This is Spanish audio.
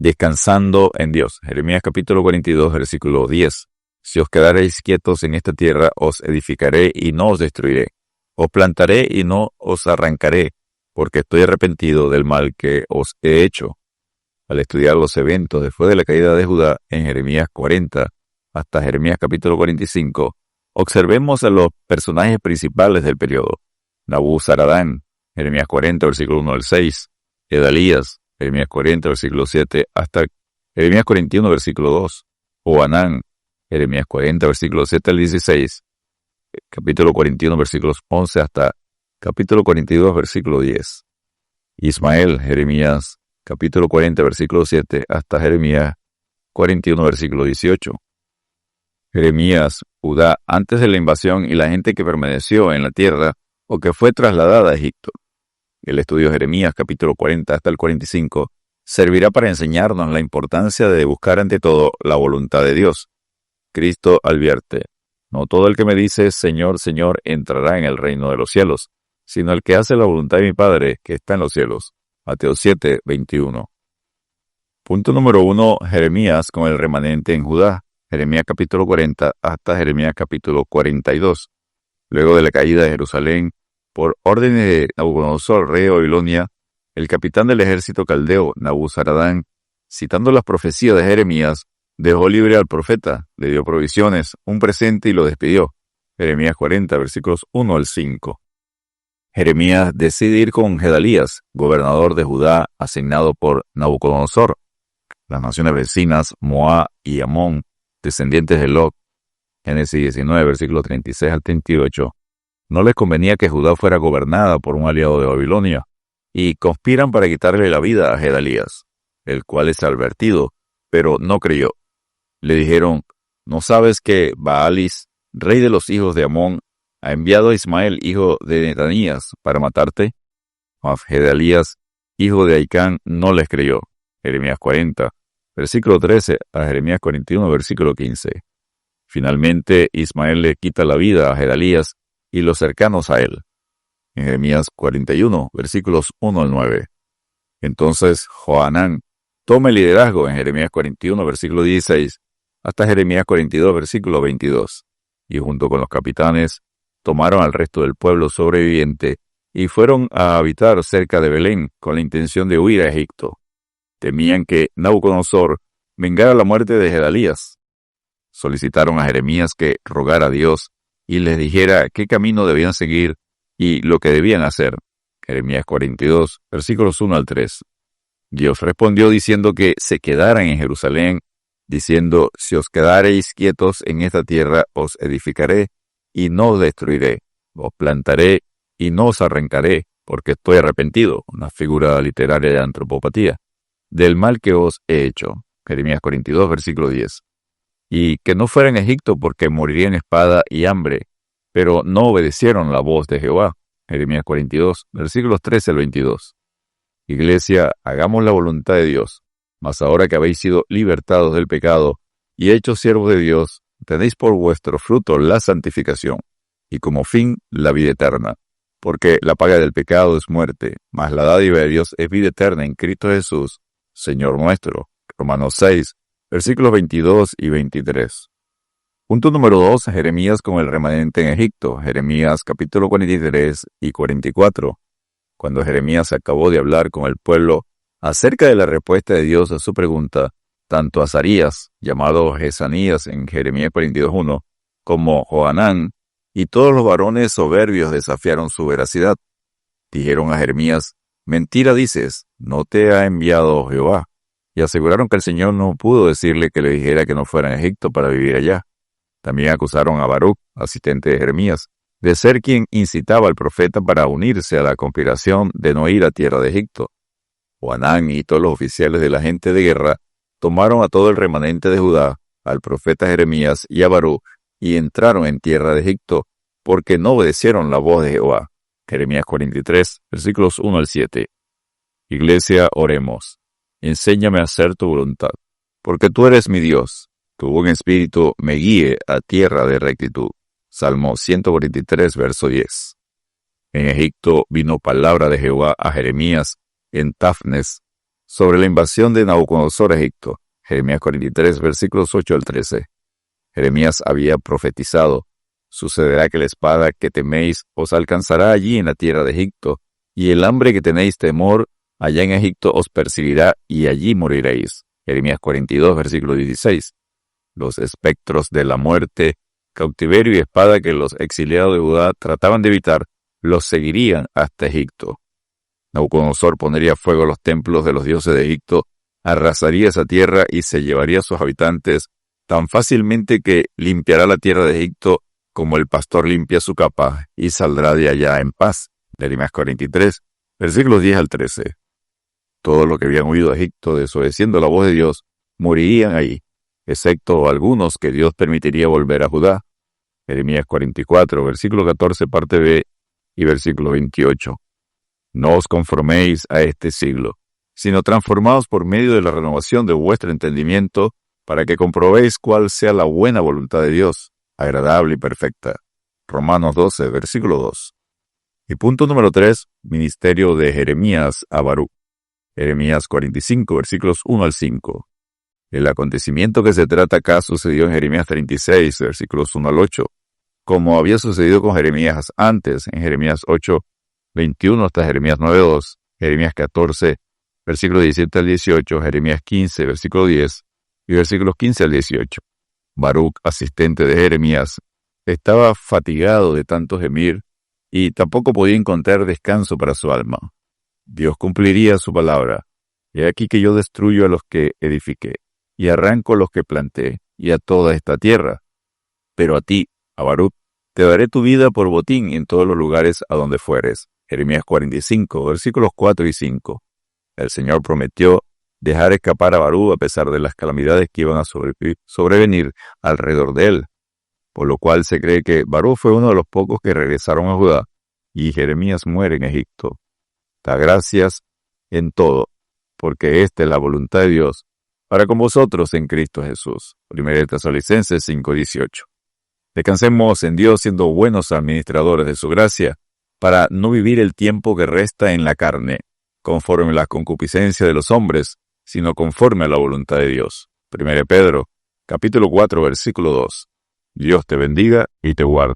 Descansando en Dios. Jeremías capítulo 42, versículo 10. Si os quedareis quietos en esta tierra, os edificaré y no os destruiré. Os plantaré y no os arrancaré, porque estoy arrepentido del mal que os he hecho. Al estudiar los eventos después de la caída de Judá en Jeremías 40 hasta Jeremías capítulo 45, observemos a los personajes principales del periodo. Nabuzaradán, Jeremías 40, versículo 1 al 6, Gedalías, Jeremías 40, versículo 7, hasta Jeremías 41, versículo 2, Johanán, Jeremías 40, versículo 7 al 16, capítulo 41, versículos 11 hasta capítulo 42, versículo 10. Ismael, Jeremías, capítulo 40, versículo 7 hasta Jeremías 41, versículo 18. Jeremías, Judá, antes de la invasión y la gente que permaneció en la tierra o que fue trasladada a Egipto. El estudio de Jeremías, capítulo 40 hasta el 45, servirá para enseñarnos la importancia de buscar ante todo la voluntad de Dios. Cristo advierte: no todo el que me dice Señor, Señor entrará en el reino de los cielos, sino el que hace la voluntad de mi Padre que está en los cielos. Mateo 7, 21. Punto número 1. Jeremías con el remanente en Judá. Jeremías capítulo 40 hasta Jeremías capítulo 42. Luego de la caída de Jerusalén, por orden de Nabucodonosor, rey de Babilonia, el capitán del ejército caldeo, Nabuzaradán, citando las profecías de Jeremías, dejó libre al profeta, le dio provisiones, un presente y lo despidió. Jeremías 40, versículos 1 al 5. Jeremías decide ir con Gedalías, gobernador de Judá, asignado por Nabucodonosor. Las naciones vecinas, Moab y Amón, descendientes de Lot, Génesis 19, versículos 36 al 38, no les convenía que Judá fuera gobernada por un aliado de Babilonia, y conspiran para quitarle la vida a Gedalías, el cual es advertido, pero no creyó. Le dijeron: ¿no sabes que Baalis, rey de los hijos de Amón, ha enviado a Ismael, hijo de Netanías, para matarte? Mas Gedalías, hijo de Ahicam, no les creyó. Jeremías 40, versículo 13 a Jeremías 41, versículo 15. Finalmente, Ismael le quita la vida a Gedalías y los cercanos a él. En Jeremías 41, versículos 1 al 9. Entonces Johanán toma el liderazgo en Jeremías 41, versículo 16, hasta Jeremías 42, versículo 22, y junto con los capitanes tomaron al resto del pueblo sobreviviente y fueron a habitar cerca de Belén con la intención de huir a Egipto. Temían que Nabucodonosor vengara la muerte de Gedalías. Solicitaron a Jeremías que rogara a Dios y les dijera qué camino debían seguir y lo que debían hacer. Jeremías 42, versículos 1 al 3. Dios respondió diciendo que se quedaran en Jerusalén, diciendo: si os quedareis quietos en esta tierra, os edificaré y no os destruiré, os plantaré y no os arrancaré, porque estoy arrepentido, una figura literaria de antropopatía, del mal que os he hecho. Jeremías 42, versículo 10. Y que no fueran a Egipto porque morirían espada y hambre, pero no obedecieron la voz de Jehová. Jeremías 42, versículos 13 al 22. Iglesia, hagamos la voluntad de Dios, mas ahora que habéis sido libertados del pecado y hechos siervos de Dios, tenéis por vuestro fruto la santificación, y como fin la vida eterna. Porque la paga del pecado es muerte, mas la dádiva de Dios es vida eterna en Cristo Jesús, Señor nuestro. Romanos 6, versículos 22 y 23. Punto número 2. Jeremías con el remanente en Egipto. Jeremías capítulo 43 y 44. Cuando Jeremías acabó de hablar con el pueblo acerca de la respuesta de Dios a su pregunta, tanto Azarías, llamado Jesanías en Jeremías 42:1, como Johanán y todos los varones soberbios desafiaron su veracidad. Dijeron a Jeremías: mentira dices, no te ha enviado Jehová. Y aseguraron que el Señor no pudo decirle que le dijera que no fuera a Egipto para vivir allá. También acusaron a Baruc, asistente de Jeremías, de ser quien incitaba al profeta para unirse a la conspiración de no ir a tierra de Egipto. Johanán y todos los oficiales de la gente de guerra tomaron a todo el remanente de Judá, al profeta Jeremías y a Baruc, y entraron en tierra de Egipto, porque no obedecieron la voz de Jehová. Jeremías 43, versículos 1 al 7. Iglesia, oremos. Enséñame a hacer tu voluntad, porque tú eres mi Dios. Tu buen espíritu me guíe a tierra de rectitud. Salmo 143, verso 10. En Egipto vino palabra de Jehová a Jeremías en Tafnes, sobre la invasión de Nabucodonosor a Egipto. Jeremías 43, versículos 8 al 13. Jeremías había profetizado: sucederá que la espada que teméis os alcanzará allí en la tierra de Egipto, y el hambre que tenéis temor allá en Egipto os perseguirá, y allí moriréis. Jeremías 42, versículo 16. Los espectros de la muerte, cautiverio y espada que los exiliados de Judá trataban de evitar, los seguirían hasta Egipto. Nabucodonosor pondría fuego a los templos de los dioses de Egipto, arrasaría esa tierra y se llevaría a sus habitantes tan fácilmente que limpiará la tierra de Egipto como el pastor limpia su capa, y saldrá de allá en paz. Jeremías 43, versículos 10 al 13. Todos los que habían huido a Egipto desobedeciendo la voz de Dios morirían ahí, excepto algunos que Dios permitiría volver a Judá. Jeremías 44, versículo 14, parte B, y versículo 28. No os conforméis a este siglo, sino transformaos por medio de la renovación de vuestro entendimiento, para que comprobéis cuál sea la buena voluntad de Dios, agradable y perfecta. Romanos 12, versículo 2. Y punto número 3, ministerio de Jeremías a Baruc. Jeremías 45, versículos 1 al 5. El acontecimiento que se trata acá sucedió en Jeremías 36, versículos 1 al 8, como había sucedido con Jeremías antes, en Jeremías 8, 21 hasta Jeremías 9:2, Jeremías 14, versículos 17 al 18, Jeremías 15, versículo 10 y versículos 15 al 18. Baruc, asistente de Jeremías, estaba fatigado de tanto gemir y tampoco podía encontrar descanso para su alma. Dios cumpliría su palabra. He aquí que yo destruyo a los que edifiqué, y arranco a los que planté, y a toda esta tierra. Pero a ti, a Baruc, te daré tu vida por botín en todos los lugares a donde fueres. Jeremías 45, versículos 4 y 5. El Señor prometió dejar escapar a Baruc a pesar de las calamidades que iban a sobrevenir alrededor de él, por lo cual se cree que Baruc fue uno de los pocos que regresaron a Judá, y Jeremías muere en Egipto. Da gracias en todo, porque esta es la voluntad de Dios para con vosotros en Cristo Jesús. 1 Tesalonicenses 5:18. Descansemos en Dios siendo buenos administradores de su gracia, para no vivir el tiempo que resta en la carne, conforme a la concupiscencia de los hombres, sino conforme a la voluntad de Dios. 1 Pedro, capítulo 4, versículo 2. Dios te bendiga y te guarde.